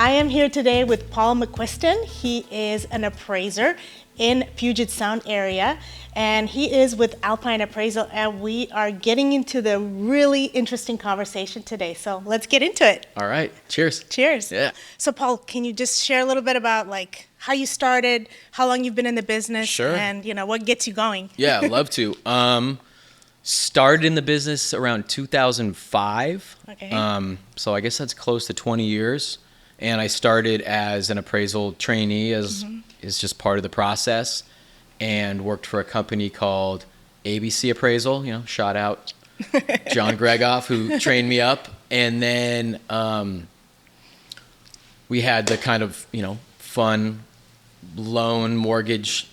I am here today with Paul McQuiston. He is an appraiser in Puget Sound area, and he is with Alpine Appraisal, and we are getting into the really interesting conversation today. So let's get into it. All right. Cheers. Cheers. Yeah. So Paul, can you just share a little bit about like how you started, how long you've been in the business, Sure. and what gets you going? Yeah, I'd love to. Started in the business around 2005. Okay. So I guess that's close to 20 years. And I started as an appraisal trainee, as is just part of the process, and worked for a company called ABC Appraisal. Shout out John Gregoff, who trained me up. And then we had the kind of fun loan mortgage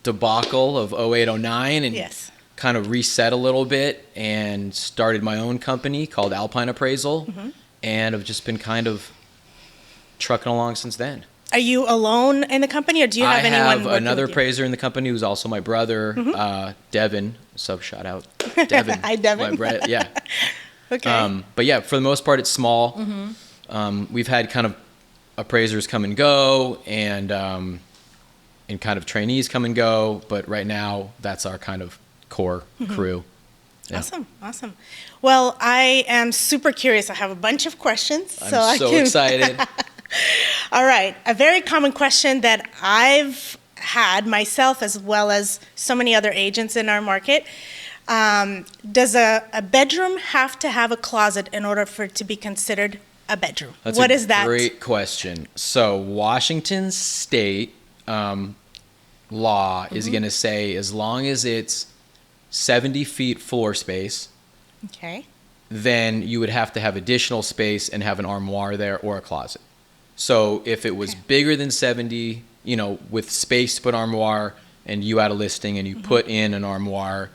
debacle of 08, 09, and Yes. kind of reset a little bit and started my own company called Alpine Appraisal, and have just been kind of trucking along since then. Are you alone in the company, or do you have anyone I have working another with you? appraiser in the company who's also my brother, Devin. So shout out Devin. Hi, Devin. Yeah. Okay. But yeah, for the most part, it's small. We've had kind of appraisers come and go, and kind of trainees come and go. But right now, that's our kind of core crew. Yeah. Awesome. Well, I am super curious. I have a bunch of questions. I'm so excited. All right. A very common question that I've had myself, as well as so many other agents in our market. Does a bedroom have to have a closet in order for it to be considered a bedroom? That's What a is that? great question. So Washington State law is going to say as long as it's 70 feet floor space, Okay. then you would have to have additional space and have an armoire there or a closet. So if it was bigger than 70, with space to put armoire, and you had a listing and you put in an armoire,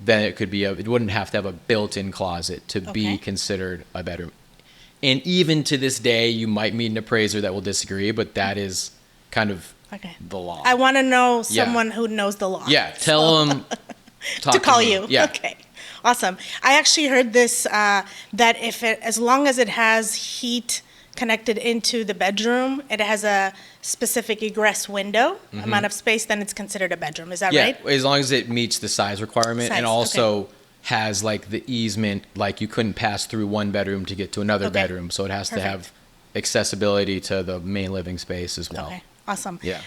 then it wouldn't have to have a built-in closet to be considered a bedroom. And even to this day, you might meet an appraiser that will disagree, but that is kind of the law. I want to know someone who knows the law. Yeah, tell them to call me. you. Yeah. Okay. Awesome. I actually heard this, that as long as it has heat connected into the bedroom, it has a specific egress window, amount of space, then it's considered a bedroom. Is that right? Yeah, as long as it meets the size requirement and also has like the easement, like you couldn't pass through one bedroom to get to another bedroom. So it has to have accessibility to the main living space as well. Okay. Awesome. Yeah.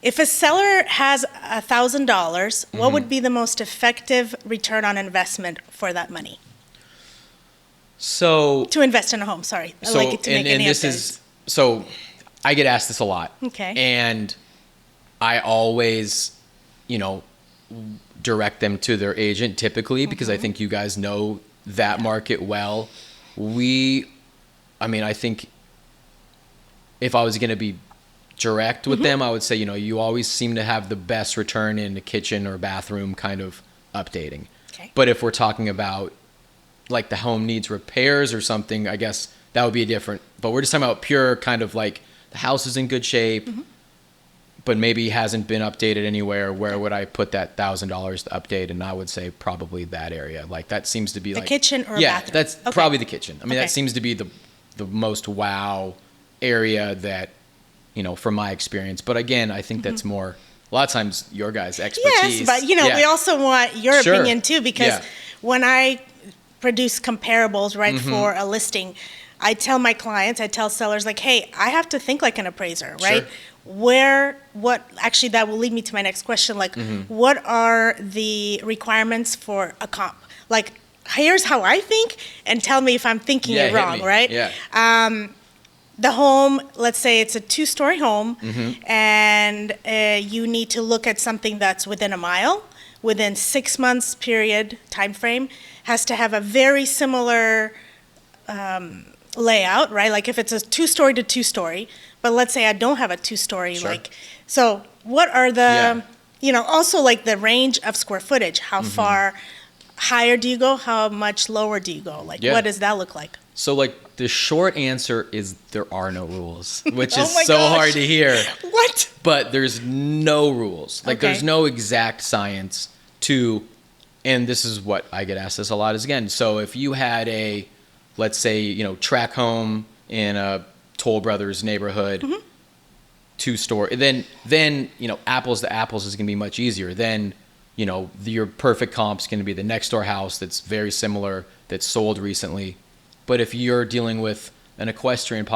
If a seller has $1,000, what would be the most effective return on investment for that money? So To invest in a home, sorry. So to make any upgrades. So I get asked this a lot. Okay. And I always, direct them to their agent typically because I think you guys know that market well. I think if I was going to be direct with them, I would say, you always seem to have the best return in the kitchen or bathroom kind of updating. Okay. But if we're talking about like the home needs repairs or something, I guess that would be different. But we're just talking about pure kind of like the house is in good shape, but maybe hasn't been updated anywhere. Where would I put that $1,000 to update? And I would say probably that area. Like that seems to be the kitchen or yeah, bathroom? that's probably the kitchen. I mean, that seems to be the most wow area that, from my experience. But again, I think that's more, a lot of times your guys' expertise. Yes, but we also want your opinion too, because when I produce comparables, for a listing, I tell my clients, I tell sellers like, hey, I have to think like an appraiser, right? Actually that will lead me to my next question. Like, what are the requirements for a comp? Like, here's how I think, and tell me if I'm thinking it wrong, right? Yeah. The home, let's say it's a 2-story home, and you need to look at something that's within a mile, within 6 months period, time frame, has to have a very similar layout, right? Like if it's a 2-story to 2-story, but let's say I don't have a 2-story, so what are the, also like the range of square footage, how far higher do you go? How much lower do you go? Like, what does that look like? So like the short answer is there are no rules, which is my so gosh. hard to hear. What? But there's no rules. Like there's no exact science to, and this is what I get asked this a lot is again. So if you had a, let's say, track home in a Toll Brothers neighborhood, 2-story. Then apples to apples is going to be much easier. Then your perfect comp's going to be the next door house that's very similar, that's sold recently. But if you're dealing with an equestrian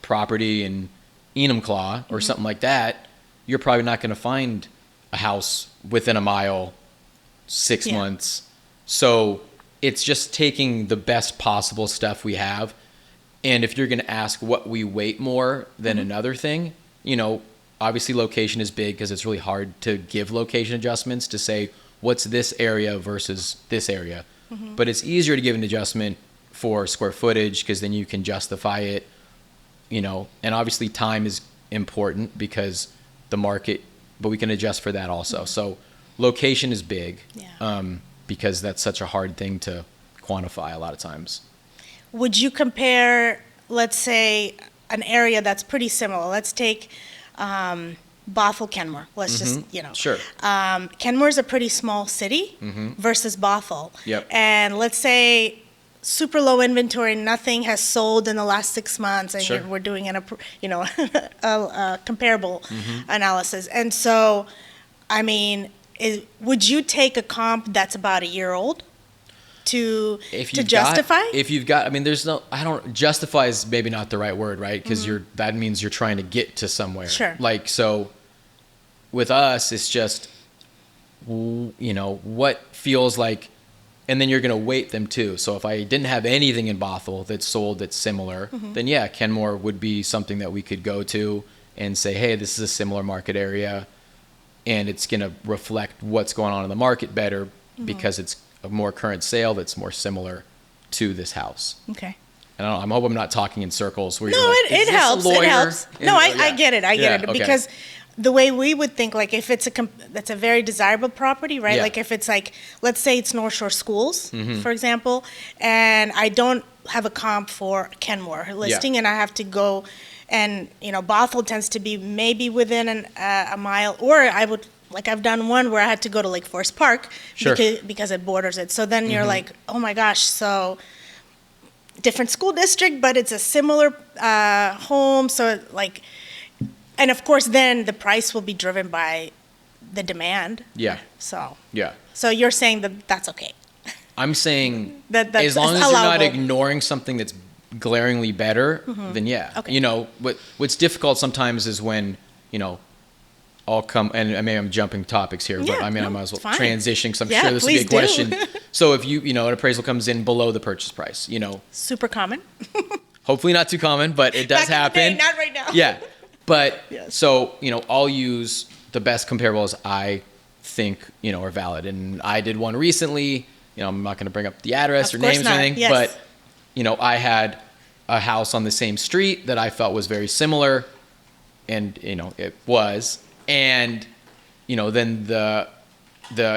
property in Enumclaw or something like that, you're probably not going to find a house within a mile 6 months. So it's just taking the best possible stuff we have. And if you're going to ask what we weight more than another thing, obviously location is big because it's really hard to give location adjustments to say what's this area versus this area. But it's easier to give an adjustment for square footage because then you can justify it, and obviously time is important because the market, but we can adjust for that also. So location is big because that's such a hard thing to quantify a lot of times. Would you compare, let's say, an area that's pretty similar? Let's take Bothell, Kenmore. Let's just, Sure. Kenmore is a pretty small city versus Bothell. Yep. And let's say super low inventory, nothing has sold in the last 6 months, and we're doing a comparable analysis. And so, I mean, would you take a comp that's about a year old to justify? If you've got, I mean, justify is maybe not the right word, right? Because that means you're trying to get to somewhere. Sure. Like, so with us, it's just, what feels like, and then you're going to weight them too. So if I didn't have anything in Bothell that's sold that's similar, then Kenmore would be something that we could go to and say, hey, this is a similar market area, and it's going to reflect what's going on in the market better because it's a more current sale that's more similar to this house. Okay. And I hope I'm not talking in circles. Where no, you're it helps. It helps. No, I get it. I get it. Okay. Because the way we would think, like if it's that's a very desirable property, right? Yeah. Like if it's like, let's say it's North Shore Schools, for example, and I don't have a comp for Kenmore listing, and I have to go, and Bothell tends to be maybe within a mile, or I've done one where I had to go to Lake Forest Park because it borders it. So then you're like, oh my gosh, so different school district, but it's a similar home. So and of course then the price will be driven by the demand. Yeah. So. Yeah. So you're saying that that's okay. I'm saying that's as long as allowable. you're not ignoring something that's glaringly better, then Okay. What's difficult sometimes is when, I'll come, and maybe I'm jumping topics here, but I might as well transition because I'm sure this will be a question. So if an appraisal comes in below the purchase price, Super common. Hopefully not too common, but it does happen. Not right now. Yeah. But so, I'll use the best comparables I think, are valid. And I did one recently, I'm not going to bring up the address or names or anything, but, I had a house on the same street that I felt was very similar, and, it was. And, then the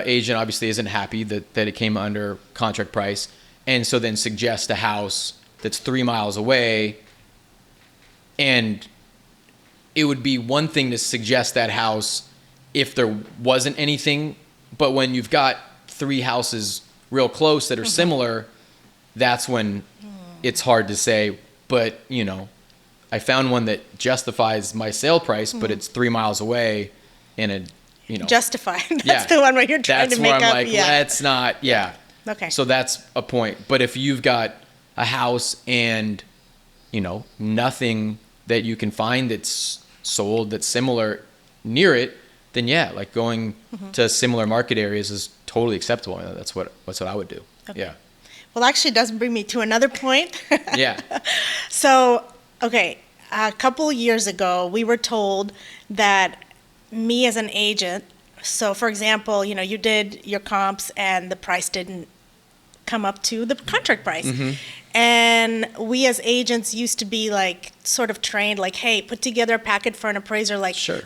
agent obviously isn't happy that it came under contract price. And so then suggests a house that's 3 miles away. And it would be one thing to suggest that house if there wasn't anything. But when you've got 3 houses real close that are similar, that's when it's hard to say, but, I found one that justifies my sale price, but it's 3 miles away, and it, Justify. That's the one where you're trying to make up. That's where I'm like, let's not, Okay. So that's a point. But if you've got a house and, nothing that you can find that's sold that's similar near it, then going to similar market areas is totally acceptable. That's what I would do. Okay. Yeah. Well, actually, it does bring me to another point. Yeah. So, okay, a couple years ago, we were told that me as an agent, so for example, you did your comps and the price didn't come up to the contract price. And we as agents used to be sort of trained, hey, put together a packet for an appraiser,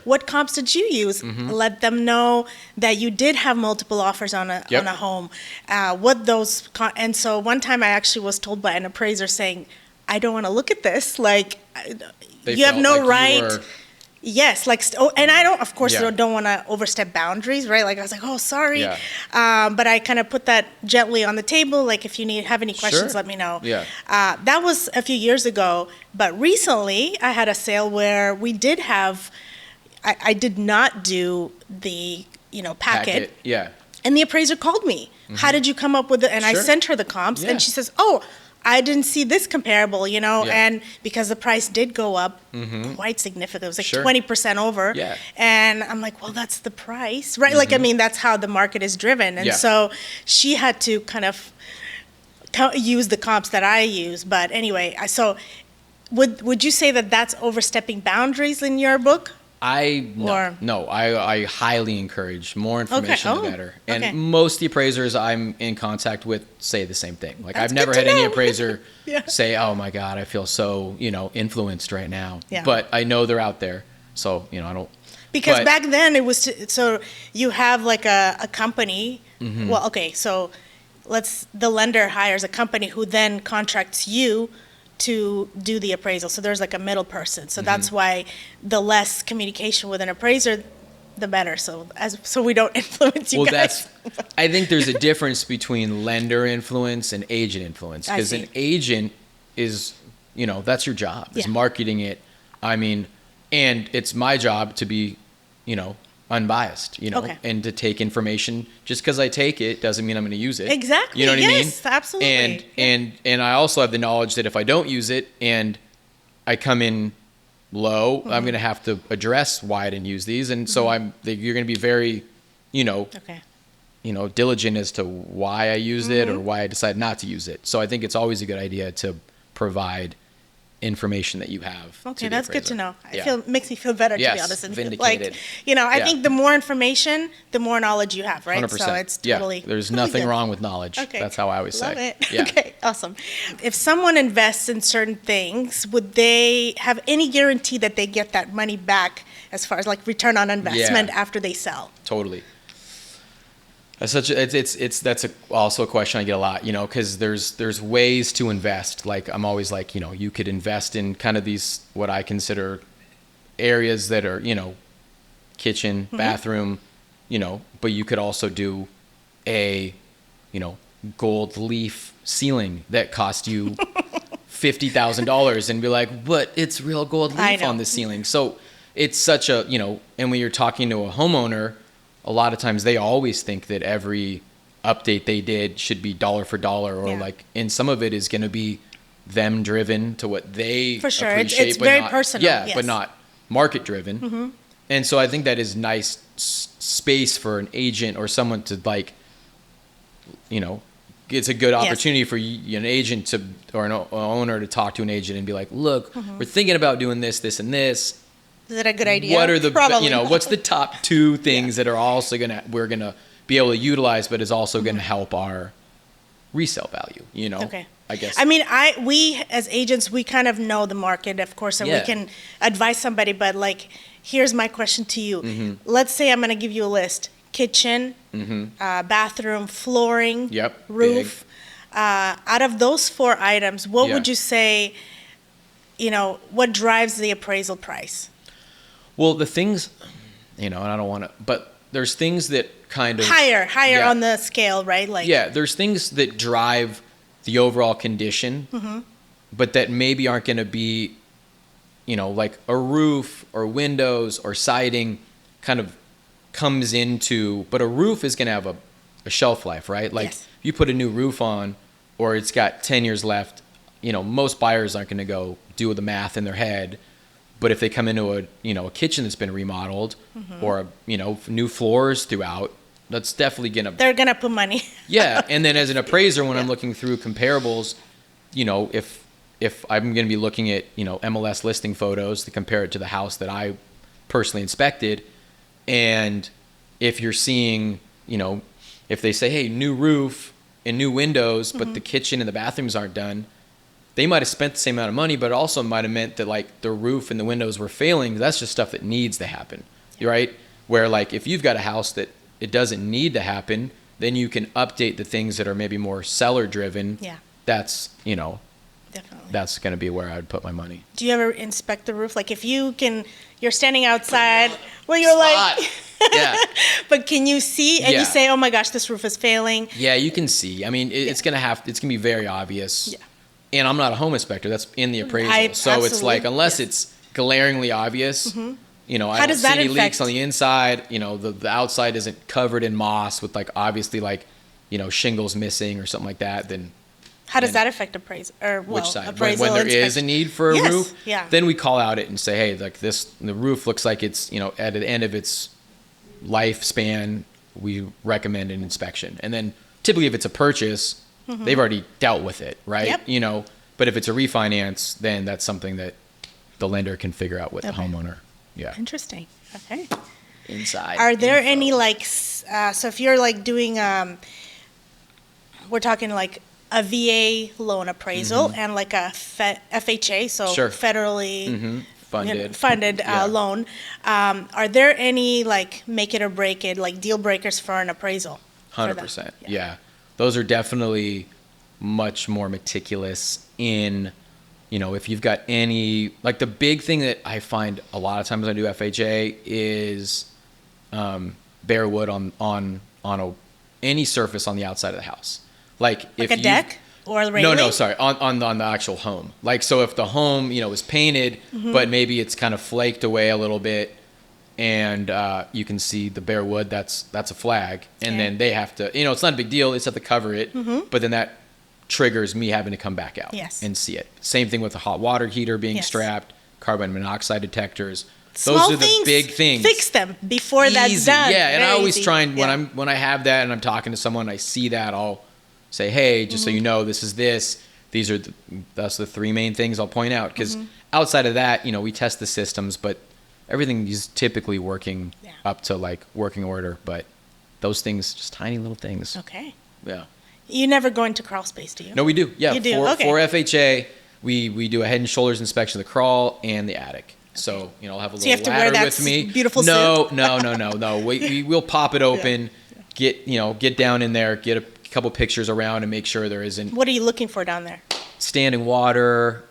what comps did you use? Let them know that you did have multiple offers on a home. And so one time I actually was told by an appraiser saying, I don't want to look at this. You have no right Yes, like, and I don't, of course, Yeah. don't want to overstep boundaries, right? Like I was like, oh, sorry, Yeah. but I kind of put that gently on the table. Like, if you have any questions, Sure. let me know. Yeah. That was a few years ago, but recently I had a sale where we did have. I did not do the packet. Yeah. And the appraiser called me. How did you come up with it? And I Sure. sent her the comps, Yeah. and she says, "Oh, I didn't see this comparable, Yeah. and because the price did go up quite significantly, it was like Sure. 20% over." Yeah. And I'm like, "Well, that's the price, right?" Like, I mean, that's how the market is driven, and Yeah. so she had to kind of use the comps that I use. But anyway, so would you say that that's overstepping boundaries in your book? No, I highly encourage more information, Okay. the Oh, better. okay. And most of the appraisers I'm in contact with say the same thing. Like, That's I've never good had to any know. appraiser Yeah. say, "Oh my God, I feel so, influenced right now." Yeah. But I know they're out there. So, I don't. Because but- back then it was so you have like a company. Mm-hmm. Well, okay, so the lender hires a company who then contracts you to do the appraisal. So there's like a middle person. So that's Mm-hmm. why the less communication with an appraiser, the better. So we don't influence you Well, guys. I think there's a difference between lender influence and agent influence. I Because see. an agent is, that's your job, is Yeah. marketing it. I mean, and it's my job to be, unbiased, Okay. and to take information. Just because I take it doesn't mean I'm going to use it. Exactly. You know what I mean? Yes, absolutely. And I also have the knowledge that if I don't use it and I come in low, Mm-hmm. I'm going to have to address why I didn't use these. And so you're going to be very, Okay. diligent as to why I used it Mm-hmm. or why I decided not to use it. So I think it's always a good idea to provide information that you have. Okay, the that's good appraiser. to know. Yeah. Makes me feel better, to be Yes, honest. And vindicated. like, I Yeah. think the more information, the more knowledge you have, right? 100%. So it's totally. Yeah. There's totally nothing good. wrong with knowledge. Okay. That's how I always Love say. it. Yeah. Okay, awesome. If someone invests in certain things, would they have any guarantee that they get that money back as far as like return on investment after they sell? Totally. That's also a question I get a lot, because there's ways to invest. Like, I'm always like, you could invest in kind of these, what I consider areas that are, kitchen, bathroom, but you could also do a, gold leaf ceiling that cost you $50,000 and be like, but it's real gold I leaf know. on the ceiling. So it's such a, and when you're talking to a homeowner, a lot of times they always think that every update they did should be dollar for dollar, or Yeah. and some of it is going to be them driven to what they For sure. appreciate, It's but very not, personal, yeah, yes. but not market driven. And so I think that is nice space for an agent or someone to it's a good opportunity for an agent to, or an owner to talk to an agent and be like, look, we're thinking about doing this, this, and this. Is that a good idea? What are the Probably not. what's the top two things that are also we're gonna be able to utilize, but is also gonna help our resale value? Okay. I guess. I mean, we as agents, we kind of know the market, of course, and we Yeah. can advise somebody. But like, here's my question to you. Let's say I'm going to give you a list: kitchen, bathroom, flooring, Yep, roof. Out of those 4 items, what Yeah. would you say? What drives the appraisal price? Well, the things, and I don't want to, but there's things that kind of Higher Yeah. on the scale, right? Like, Yeah, there's things that drive the overall condition, but that maybe aren't going to be, like a roof or windows or siding kind of comes into, but a roof is going to have a shelf life, right? Like, Yes. if you put a new roof on or it's got 10 years left, most buyers aren't going to go do the math in their head. But if they come into a kitchen that's been remodeled or, new floors throughout, that's definitely going to, they're going to put money. yeah. And then as an appraiser, when I'm looking through comparables, if I'm going to be looking at, MLS listing photos to compare it to the house that I personally inspected, and if you're seeing, if they say, hey, new roof and new windows, but the kitchen and the bathrooms aren't done, they might have spent the same amount of money, but it also might have meant that like the roof and the windows were failing. That's just stuff that needs to happen, right? Where like if you've got a house that it doesn't need to happen, then you can update the things that are maybe more seller driven. Yeah. That's, Definitely. that's going to be where I would put my money. Do you ever inspect the roof? Like if you're standing outside, well, you're like, yeah. but can you see and Yeah. you say, oh my gosh, this roof is failing? Yeah, you can see. I mean, it's going to be very obvious. Yeah. And I'm not a home inspector. That's in the appraisal. So it's absolutely, like, unless yes. it's glaringly obvious, you know, I How don't does see that any leaks affect- on the inside. You know, the outside isn't covered in moss with like obviously like, you know, shingles missing or something like that. Then How does that affect appraisal? Or well, which side? appraisal When there is a inspection? need for a Yes, roof, yeah. then we call out it and say, hey, like the roof looks like it's, you know, at the end of its lifespan, we recommend an inspection. And then typically if it's a purchase, they've already dealt with it, right? Yep. You know, but if it's a refinance, then that's something that the lender can figure out with the homeowner. Yeah. Interesting. Okay. Inside. Are there info. any like, so if you're like doing, we're talking like a VA loan appraisal and like a FHA, so Sure. federally Funded. funded Yeah. loan, are there any like make it or break it, like deal breakers for an appraisal? for them? 100%. Yeah. Those are definitely much more meticulous in, you know, if you've got any, like the big thing that I find a lot of times I do FHA is bare wood on any surface on the outside of the house. Like if Like a deck or a railing? No, sorry, on the actual home. Like, so if the home, you know, is painted, but maybe it's kind of flaked away a little bit, and you can see the bare wood, that's a flag. And then they have to, you know, it's not a big deal, they just have to cover it, but then that triggers me having to come back out and see it. Same thing with the hot water heater being strapped, carbon monoxide detectors. Small Those are the things, big things. Fix them before that's Easy. done. Yeah, and I Very always easy. try and when I have that and I'm talking to someone, I see that, I'll say, hey, just so you know, this is this. These are that's the three main things I'll point out, because outside of that, you know, we test the systems, but everything is typically working up to like working order. But those things, just tiny little things. Okay. Yeah. You never go into crawl space, do you? No, we do. Yeah. You do? For Okay. FHA, we do a head and shoulders inspection of the crawl and the attic. So, you know, I'll have a So you little have to wear ladder that with me. beautiful No. suit? We will pop it open, get down in there, get a couple pictures around and make sure there isn't What are you looking for down there? standing water,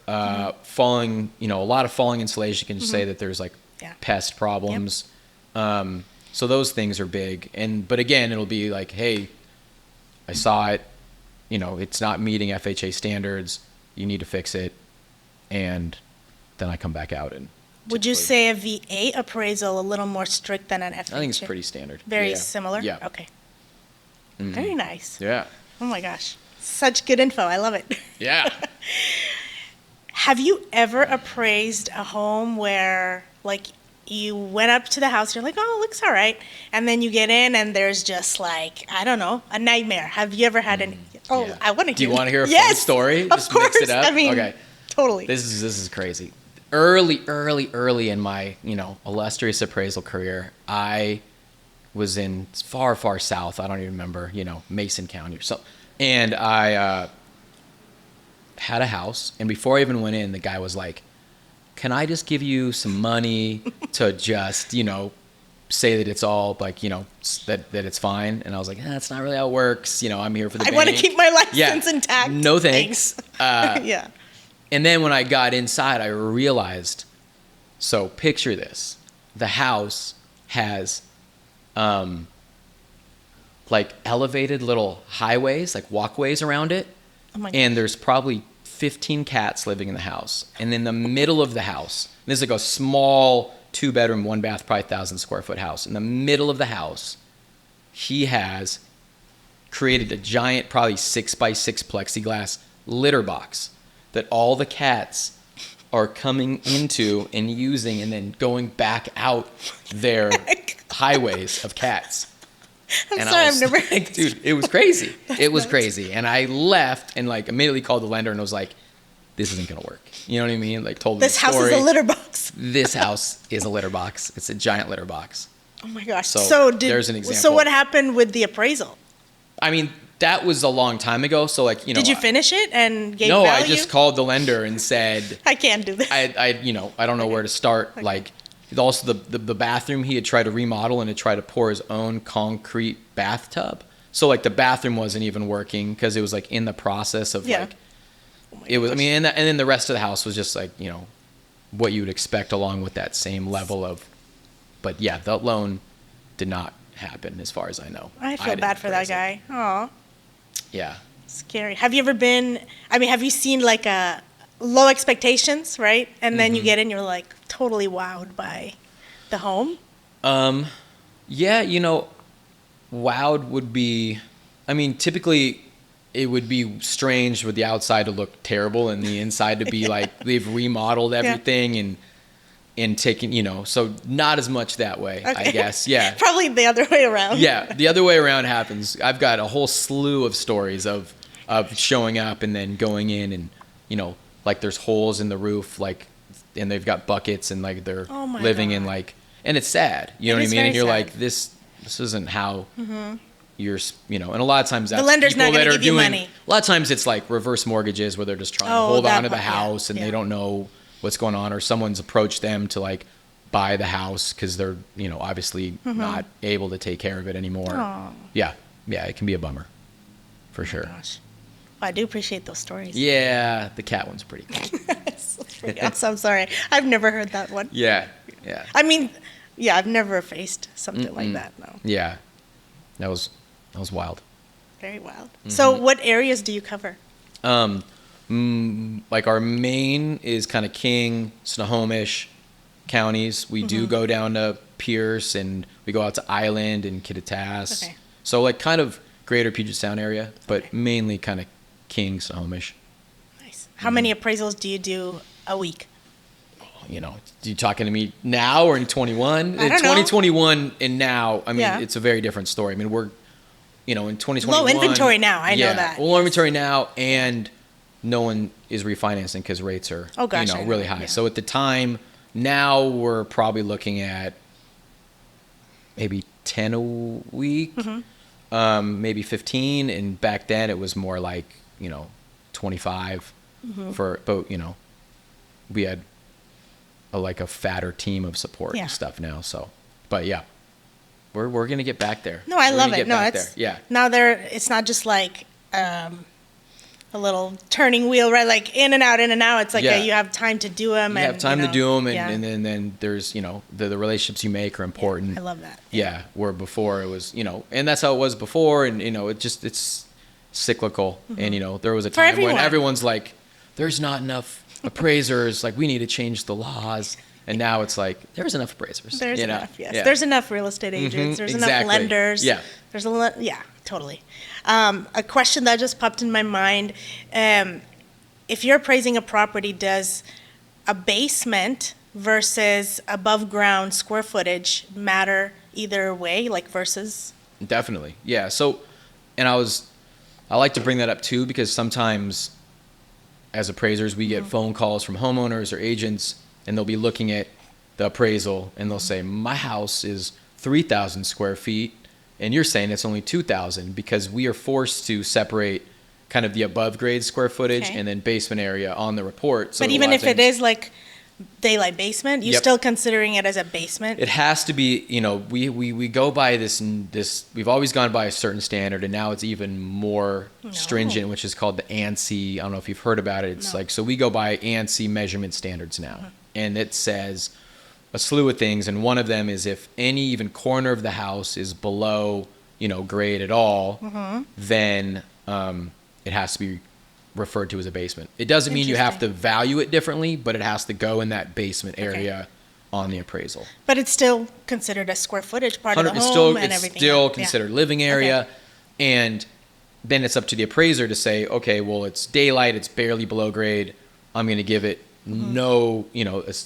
falling, you know, a lot of falling insulation can say that there's like pest problems. So those things are big. But again, it'll be like, hey, I saw it, you know, it's not meeting FHA standards. You need to fix it. And then I come back out and Would you say a VA appraisal a little more strict than an FHA? I think it's pretty standard. Very similar? Yeah. Okay. Very nice. Yeah. Oh my gosh. Such good info. I love it. Yeah. Have you ever appraised a home where, like, you went up to the house, you're like, oh, it looks all right, and then you get in and there's just like, I don't know, a nightmare. Have you ever had any? Oh, Yeah. I want to hear. Do you want to hear a fun Yes, story? Of Just course. mix it up? I mean, Okay. totally. This is crazy. Early in my, you know, illustrious appraisal career, I was in far south. I don't even remember, you know, Mason County or something. And I had a house, and before I even went in, the guy was like, can I just give you some money to just, you know, say that it's all like, you know, that it's fine? And I was like, that's not really how it works. You know, I'm here for the bank. I want to keep my license intact. No thanks. Yeah. And then when I got inside, I realized, so picture this. The house has like elevated little highways, like walkways around it. Oh my And there's probably 15 cats living in the house. And in the middle of the house, this is like a small 2-bedroom, 1-bath, probably 1,000 square foot house. In the middle of the house, he has created a giant, probably 6x6 plexiglass litter box that all the cats are coming into and using and then going back out their highways of cats. I'm And sorry, I I've was never. like, dude, it was crazy. It was crazy. And I left and like immediately called the lender and was like, this isn't going to work. You know what I mean? Like told them This the house story. is a litter box. This house is a litter box. It's a giant litter box. Oh my gosh. So there's an example. So what happened with the appraisal? I mean, that was a long time ago. So like, you know. Did you finish it and gave No, value? I just called the lender and said, I can't do this. I you know, I don't know where to start. Like also the bathroom, he had tried to remodel and had tried to pour his own concrete bathtub. So like the bathroom wasn't even working because it was like in the process of like it was, I mean, and then the rest of the house was just like, you know, what you would expect along with that same level of, but yeah, the loan did not happen as far as I know. I feel bad for that guy. Aw. Yeah. Scary. Have you ever been, I mean, have you seen like a low expectations, right? And then you get in, you're like totally wowed by the home? Yeah, you know, wowed would be, I mean, typically it would be strange for the outside to look terrible and the inside to be like they've remodeled everything and taken, you know, so not as much that way, I guess. Yeah. Probably the other way around. Yeah, the other way around happens. I've got a whole slew of stories of showing up and then going in and, you know, like there's holes in the roof, like, and they've got buckets and like they're living in like, and it's sad, you know what I mean? And you're like, this isn't how you're, you know, and a lot of times that's the lender's people not that gonna are give you doing, money. a lot of times it's like reverse mortgages where they're just trying to hold on to the house and they don't know what's going on, or someone's approached them to like buy the house because they're, you know, obviously not able to take care of it anymore. Yeah, it can be a bummer, for sure. Gosh. Well, I do appreciate those stories. Yeah, the cat one's pretty cool. It's pretty awesome. I'm sorry, I've never heard that one. Yeah. I mean, yeah, I've never faced something like that. No. Yeah, that was wild. Very wild. So, what areas do you cover? Like our main is kind of King, Snohomish counties. We do go down to Pierce and we go out to Island and Kittitas. Okay. So like kind of greater Puget Sound area, but mainly kind of King, Snohomish. Nice. How many appraisals do you do a week? You know, you talking to me now or in 21? I don't know. 2021 and now, I mean, it's a very different story. I mean, we're, you know, in 2021. Low inventory now, I know that. Low inventory now, and no one is refinancing because rates are, really high. Yeah. So at the time, now we're probably looking at maybe 10 a week, maybe 15. And back then it was more like, 25 but, we had a fatter team of support and stuff now. So, but yeah, we're going to get back there. No, I love it. No, it's, now it's not just like, a little turning wheel, right? Like in and out. It's like you have time to do them. You have time to do them, and then there's, the relationships you make are important. I love that. Yeah, where before it was, and that's how it was before, and, it's cyclical. And, there was a time when everyone's like, there's not enough appraisers, like we need to change the laws. And now it's like, there's enough appraisers. There's enough, yes. Yeah. There's enough real estate agents. There's enough lenders. Yeah. There's totally. A question that just popped in my mind. If you're appraising a property, does a basement versus above ground square footage matter either way, like versus? Definitely. Yeah. So, and I like to bring that up too, because sometimes as appraisers, we get phone calls from homeowners or agents, and they'll be looking at the appraisal and they'll say, my house is 3,000 square feet and you're saying it's only 2,000, because we are forced to separate kind of the above grade square footage and then basement area on the report. So but even if it is like daylight basement, you're still considering it as a basement? It has to be, we go by this, we've always gone by a certain standard, and now it's even more stringent, which is called the ANSI. I don't know if you've heard about it. It's so we go by ANSI measurement standards now. And it says a slew of things, and one of them is if any even corner of the house is below, grade at all, then it has to be referred to as a basement. It doesn't mean you have to value it differently, but it has to go in that basement area on the appraisal. But it's still considered a square footage part of the home and everything. It's still considered living area, and then it's up to the appraiser to say, okay, well, it's daylight, it's barely below grade, I'm going to give it no,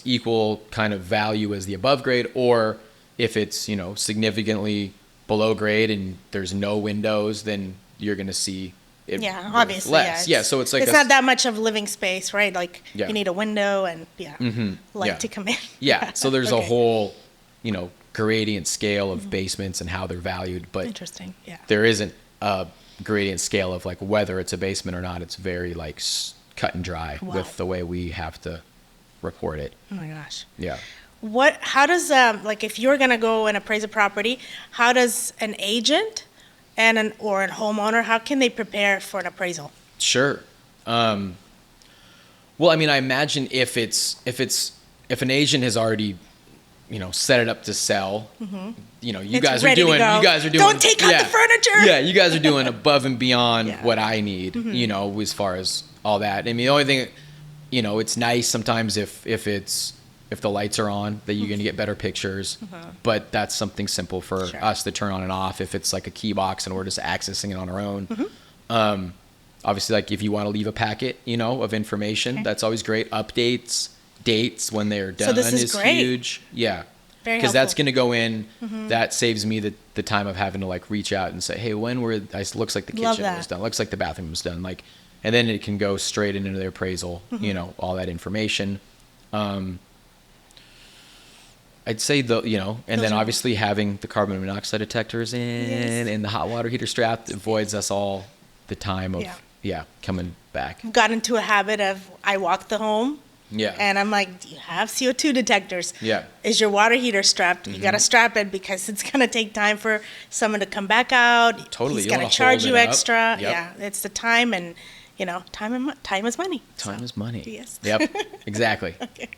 equal kind of value as the above grade, or if it's, significantly below grade and there's no windows, then you're going to see it obviously less. Yeah, so it's like it's not that much of living space, right? Like you need a window and light to come in. So there's a whole, gradient scale of basements and how they're valued, but interesting. There isn't a gradient scale of like whether it's a basement or not. It's very like cut and dry with the way we have to report it. Oh my gosh. Yeah. How does like if you're gonna go and appraise a property, how does an agent or a homeowner, how can they prepare for an appraisal? Sure. Well, I mean, I imagine if an agent has already, set it up to sell, you guys are doing. Don't take out the furniture. Yeah, you guys are doing above and beyond what I need. As far as all that. I mean, the only thing, it's nice sometimes if the lights are on, that you're going to get better pictures. But that's something simple for us to turn on and off. If it's like a key box and we're just accessing it on our own. Obviously, like if you want to leave a packet, of information, that's always great. Updates, dates when they're done is huge. Yeah. Because that's going to go in. That saves me the time of having to like reach out and say, hey, looks like the kitchen was done. Looks like the bathroom was done. Like, and then it can go straight into their appraisal, all that information. I'd say and then obviously having the carbon monoxide detectors in and the hot water heater strap avoids us all the time of coming back. Got into a habit of I walk the home. Yeah. And I'm like, do you have CO2 detectors? Yeah. Is your water heater strapped? You got to strap it because it's going to take time for someone to come back out. Totally. He's going to charge you extra. Yep. Yeah. It's the time and, time is money. Time is money. Yes. Yep. Exactly. Okay.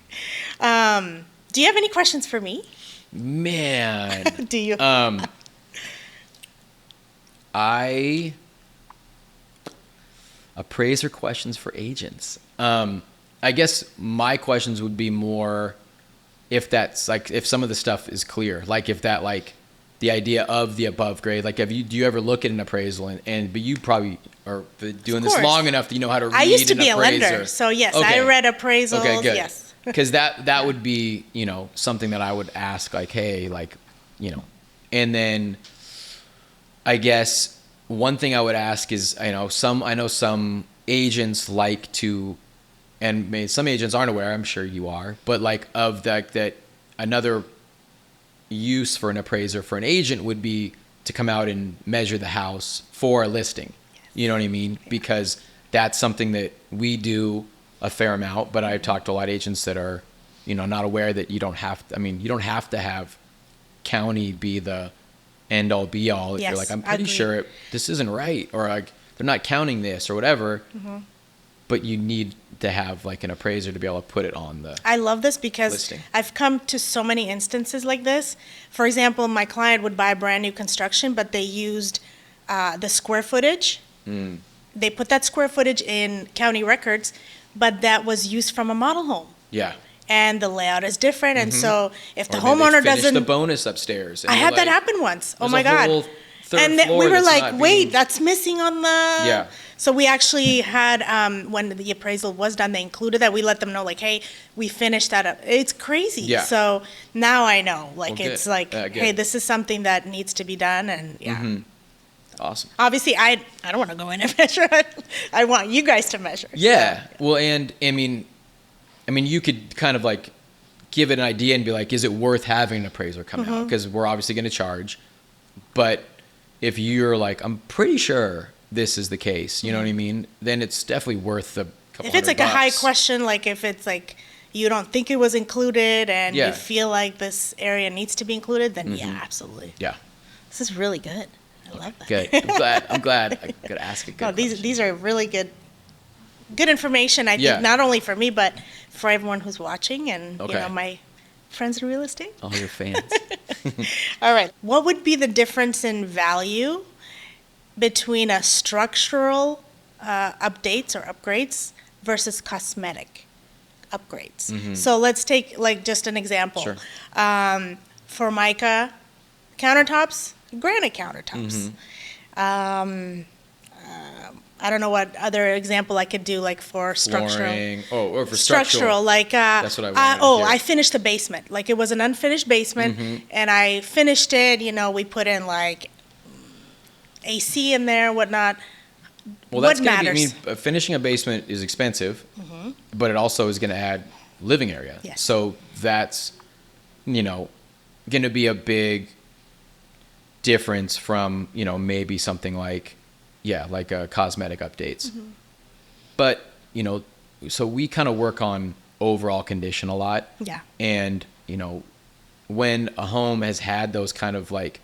Do you have any questions for me? Man. Do you? Appraiser questions for agents. I guess my questions would be more if that's like, if some of the stuff is clear, like if that, like the idea of the above grade, like do you ever look at an appraisal but you probably are doing this long enough that you know how to read an appraiser. I used to be a lender, so yes, I read appraisals. Okay, good. Yes. Because that would be, something that I would ask, like, hey, like, and then I guess one thing I would ask is, I know some agents like to, and maybe some agents aren't aware, I'm sure you are, but like of that another use for an appraiser for an agent would be to come out and measure the house for a listing. Yes. You know what I mean? Yeah. Because that's something that we do a fair amount, but I've talked to a lot of agents that are, not aware that you don't have to have county be the end all be all. If you're like, I'm pretty sure this isn't right, or like they're not counting this or whatever, but you need to have like an appraiser to be able to put it on the I love this because listing. I've come to so many instances like this. For example, my client would buy brand new construction, but they used the square footage. They put that square footage in county records, but that was used from a model home. Yeah. And the layout is different, and so if the homeowner doesn't, the bonus upstairs. I had that happen once. Oh my God! And we were like, wait, that's missing on the. Yeah. So we actually had when the appraisal was done, they included that. We let them know, like, hey, we finished that up. It's crazy. Yeah. So now I know, like, well, it's like, hey, this is something that needs to be done, and Awesome. Obviously, I don't want to go in and measure. I want you guys to measure. Yeah. So. Well, and I mean, you could kind of like give it an idea and be like, is it worth having an appraiser come out? Because we're obviously going to charge. But if you're like, I'm pretty sure this is the case, you know what I mean? Then it's definitely worth the couple If it's like $100. A high question, like if it's like you don't think it was included and you feel like this area needs to be included, then yeah, absolutely. Yeah. This is really good. I love that. Good. I'm glad I could ask a good question. These are really good information, I think, not only for me, but for everyone who's watching and, my friends in real estate. All your fans. All right. What would be the difference in value between a structural updates or upgrades versus cosmetic upgrades? So let's take like just an example. Sure. Formica countertops, granite countertops. I don't know what other example I could do, like for structural. Flooring. Or for structural. Like, that's what I wanted. I finished the basement. Like, it was an unfinished basement, and I finished it. We put in like AC in there, whatnot. Well, that's going to be. Finishing a basement is expensive, but it also is going to add living area. Yes. So that's, going to be a big difference from maybe something like. Yeah, like cosmetic updates. But, so we kind of work on overall condition a lot. Yeah. And, when a home has had those kind of like,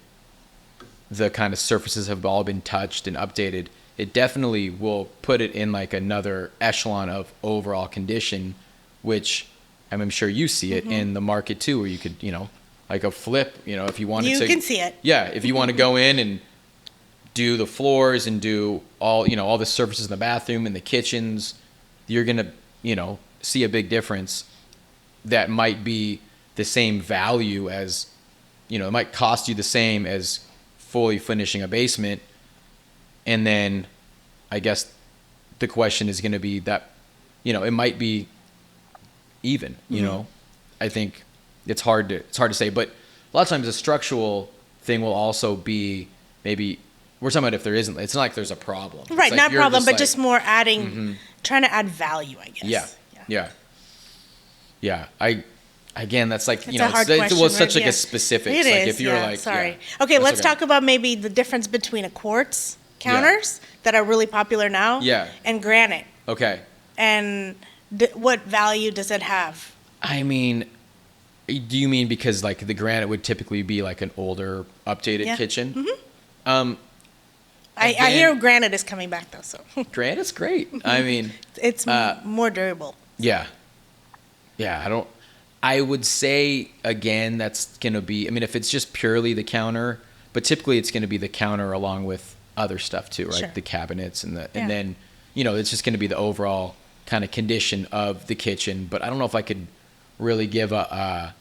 the kind of surfaces have all been touched and updated, it definitely will put it in like another echelon of overall condition, which I'm sure you see it in the market too, where you could, like a flip, if you wanted to. You can see it. Yeah, if you want to go in and do the floors and do all, all the surfaces in the bathroom and the kitchens, you're going to, see a big difference that might be the same value as, it might cost you the same as fully finishing a basement. And then I guess the question is going to be that, it might be even, I think it's hard to say, but a lot of times the structural thing will also be maybe we're talking about if there isn't, it's not like there's a problem. Right. Like not problem, but just more adding, trying to add value, I guess. Yeah. Again, that's like, it's a hard question, it's such right? like a specific. It like is, if you're like, sorry. Okay, let's talk about maybe the difference between a quartz counters that are really popular now and granite. Okay. And what value does it have? I mean, do you mean because like the granite would typically be like an older, updated kitchen? I hear granite is coming back though, so. Granite's great. I mean, it's more durable. Yeah. I would say again, that's going to be, if it's just purely the counter, but typically it's going to be the counter along with other stuff too, right? Sure. The cabinets and then, it's just going to be the overall kind of condition of the kitchen. But I don't know if I could really give a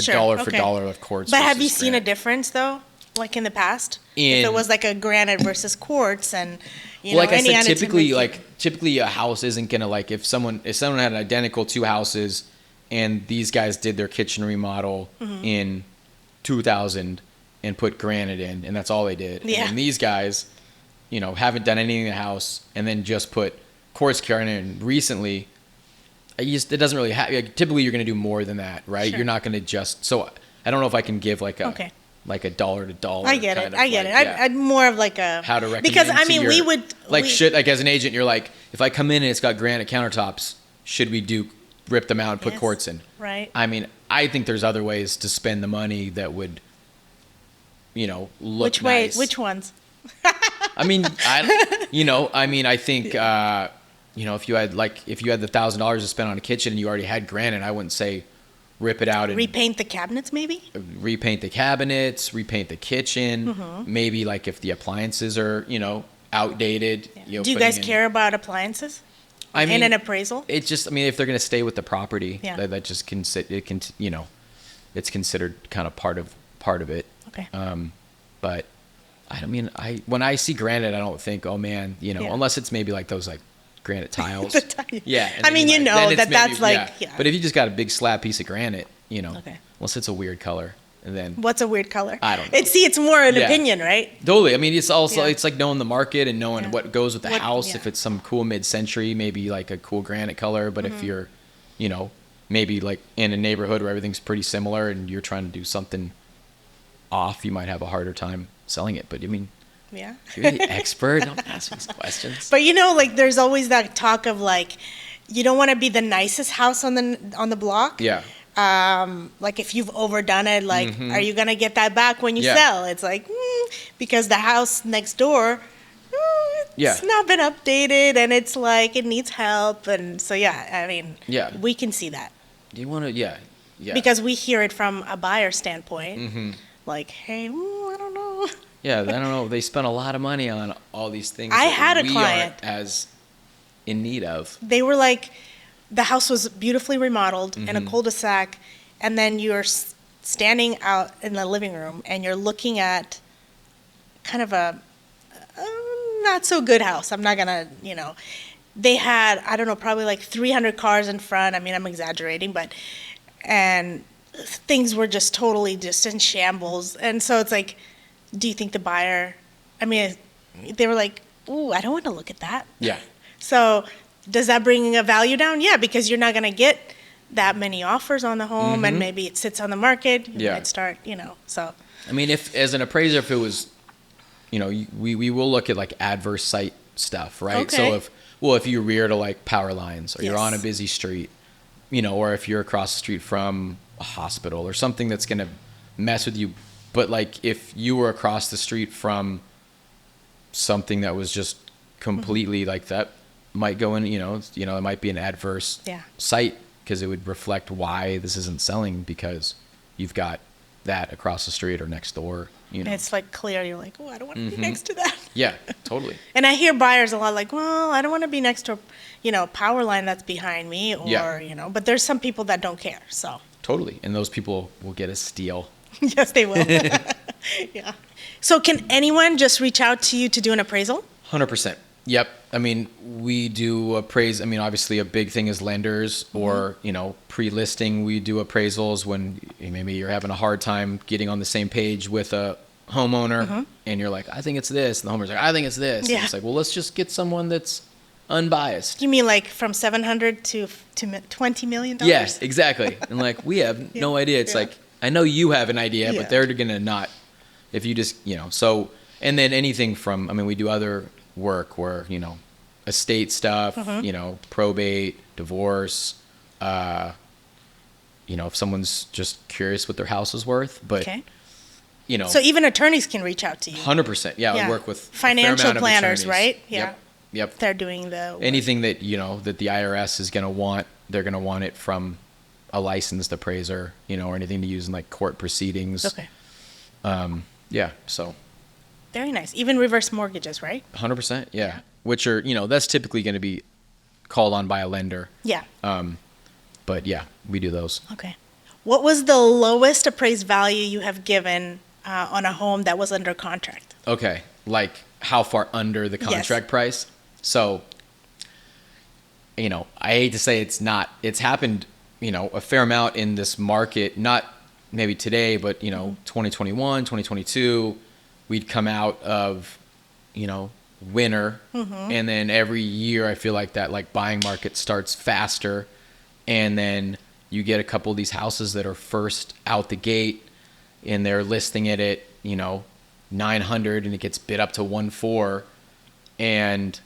dollar for dollar of quartz. But have you seen a difference though? Like in the past? If it was like a granite versus quartz and, like I said, typically a house isn't going to like, if someone had identical two houses and these guys did their kitchen remodel in 2000 and put granite in and that's all they did. Yeah. And these guys, haven't done anything in the house and then just put quartz granite in recently. It doesn't really happen. Like, typically you're going to do more than that, right? Sure. You're not going to just, so I don't know if I can give like a, like a dollar to dollar. I get it. I'd more of like a, how to recommend because we would like as an agent, you're like, if I come in and it's got granite countertops, should we rip them out and put quartz in? Right. I think there's other ways to spend the money that would, look Which nice. way? Which ones? I think, if you had the $1,000 to spend on a kitchen and you already had granite, I wouldn't say rip it out and repaint the cabinets, maybe. Repaint the cabinets, repaint the kitchen. Maybe like if the appliances are, outdated. Do you guys care about appliances? In an appraisal? It's just, if they're going to stay with the property, that just it's considered kind of part of it. Okay. But when I see granite, I don't think, oh man, unless it's maybe like those like granite tiles. Yeah. That's like. But if you just got a big slab piece of granite, unless it's a weird color, and then. What's a weird color? I don't know. It's more an opinion, right? Totally. It's also, it's like knowing the market and knowing what goes with the house. If it's some cool mid-century, maybe like a cool granite color. But if you're, maybe like in a neighborhood where everything's pretty similar and you're trying to do something off, you might have a harder time selling it. But yeah. You're the expert. Don't ask these questions. But there's always that talk of like, you don't want to be the nicest house on the block. Yeah. Like if you've overdone it, like, are you gonna get that back when you sell? It's like because the house next door, it's not been updated, and it's like it needs help, and so we can see that. Do you want to? Yeah. Because we hear it from a buyer standpoint, like, hey, I don't know. Yeah, I don't know. They spent a lot of money on all these things. I had a client as in need of. They were like, the house was beautifully remodeled in a cul-de-sac, and then you're standing out in the living room and you're looking at kind of a not so good house. I'm not gonna, they had, I don't know, probably like 300 cars in front. I'm exaggerating, and things were just totally just in shambles. And so it's like, do you think the buyer, they were like, ooh, I don't want to look at that. Yeah. So does that bring a value down? Yeah, because you're not going to get that many offers on the home, and maybe it sits on the market. You might start, so. If as an appraiser, if it was, we will look at like adverse site stuff, right? Okay. So if you rear to like power lines, or you're on a busy street, or if you're across the street from a hospital or something that's going to mess with you. But like if you were across the street from, something that was just completely like that might go in, it might be an adverse site because it would reflect why this isn't selling because you've got that across the street or next door. And it's like clear. You're like, oh, I don't want to be next to that. Yeah, totally. And I hear buyers a lot like, well, I don't want to be next to a, power line that's behind me or, but there's some people that don't care. So totally. And those people will get a steal. Yes, they will. Yeah. So can anyone just reach out to you to do an appraisal? 100%. Yep. I mean, we do appraise. I mean, obviously a big thing is lenders or, pre-listing. We do appraisals when maybe you're having a hard time getting on the same page with a homeowner and you're like, I think it's this. And the homeowner's like, I think it's this. Yeah. And it's like, well, let's just get someone that's unbiased. You mean like from 700 to $20 million? Yes, exactly. And like, we have no idea. It's like, I know you have an idea, but they're going to not, if you just, so, and then anything from, we do other work where, estate stuff, probate, divorce, if someone's just curious what their house is worth, but, So even attorneys can reach out to you. 100%. Yeah. I work with financial planners, right? Yeah. Yep. They're doing the work. Anything that, that the IRS is going to want, they're going to want it from a licensed appraiser, or anything to use in like court proceedings. Okay. Yeah. So. Very nice. Even reverse mortgages, right? 100%. Yeah. Which are, that's typically going to be called on by a lender. Yeah. But yeah, we do those. Okay. What was the lowest appraised value you have given on a home that was under contract? Okay. Like how far under the contract price? So, I hate to say it's happened, a fair amount in this market, not maybe today, but, 2021, 2022, we'd come out of, winter. And then every year I feel like that like buying market starts faster. And then you get a couple of these houses that are first out the gate and they're listing it at, 900 and it gets bid up to 1.4 and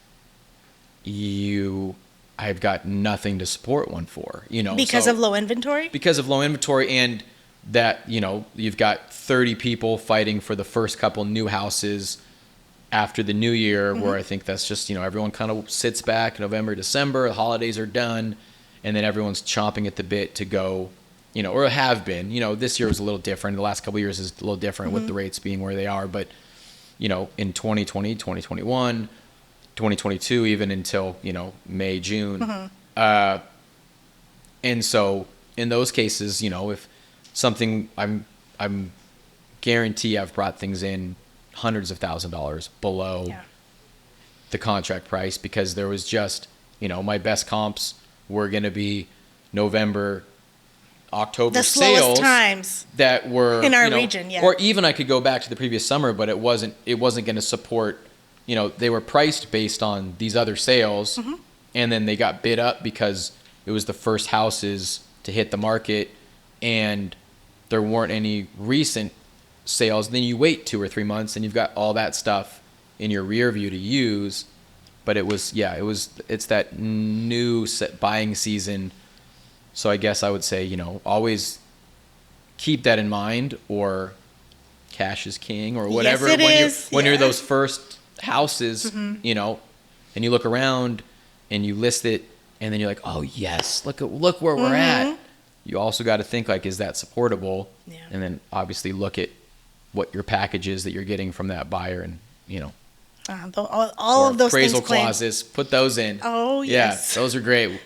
I've got nothing to support 1.4, because of low inventory? Because of low inventory and that, you've got 30 people fighting for the first couple new houses after the new year where I think that's just, everyone kind of sits back November, December, the holidays are done and then everyone's chomping at the bit to go, or have been, this year was a little different. The last couple of years is a little different with the rates being where they are. But, in 2020, 2021, 2022, even until, May, June. And so in those cases, if something I'm guarantee I've brought things in hundreds of $1,000s below the contract price because there was just, my best comps were going to be November, October the slowest sales times that were in our region, or even I could go back to the previous summer, but it wasn't going to support, they were priced based on these other sales and then they got bid up because it was the first houses to hit the market and there weren't any recent sales. Then you wait 2 or 3 months and you've got all that stuff in your rear view to use. But it's that new buying season. So I guess I would say, Yes, always keep that in mind or cash is king or whatever. When you're those first houses, and you look around and you list it and then you're like, oh yes, look where we're at. You also got to think like, is that supportable? Yeah. And then obviously look at what your package is that you're getting from that buyer and, all of those appraisal things clauses, put those in. Oh, yes. Yeah, those are great.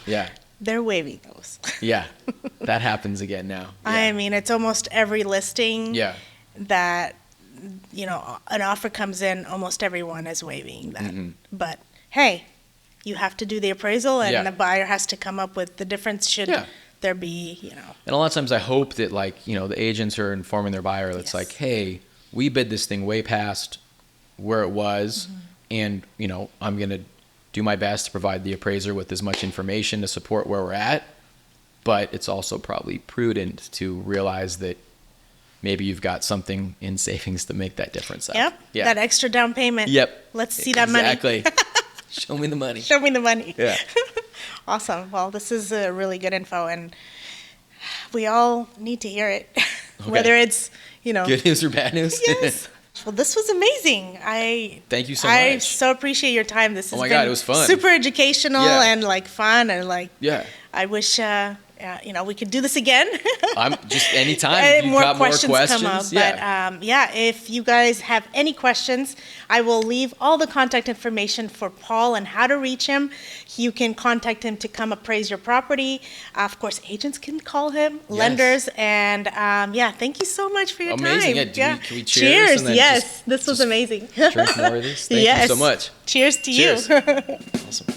Yeah. They're waiving those. Yeah, that happens again now. Yeah. I mean, it's almost every listing that, an offer comes in, almost everyone is waiving that. But, hey, you have to do the appraisal and the buyer has to come up with the difference should there be, And a lot of times I hope that, like, the agents are informing their buyer. It's like, hey, we bid this thing way past where it was, and, I'm going to do my best to provide the appraiser with as much information to support where we're at. But it's also probably prudent to realize that maybe you've got something in savings to make that difference up. Yep. Yeah. That extra down payment. Yep. Let's see that money. Exactly. Show me the money. Show me the money. Yeah. Awesome. Well, this is really good info, and we all need to hear it. Okay. Whether it's, good news or bad news. Yes. Well, this was amazing. Thank you so much. I so appreciate your time. This has my been God, it was fun. Super educational and like fun and like. Yeah. I wish we could do this again. I'm just anytime. If you've got more questions come up. But if you guys have any questions, I will leave all the contact information for Paul and how to reach him. You can contact him to come appraise your property. Of course, agents can call him, lenders, and thank you so much for your time. Amazing. Can we cheers? Cheers. Yes, this was amazing. Drink more of this. Thank you so much. Cheers to you. Awesome.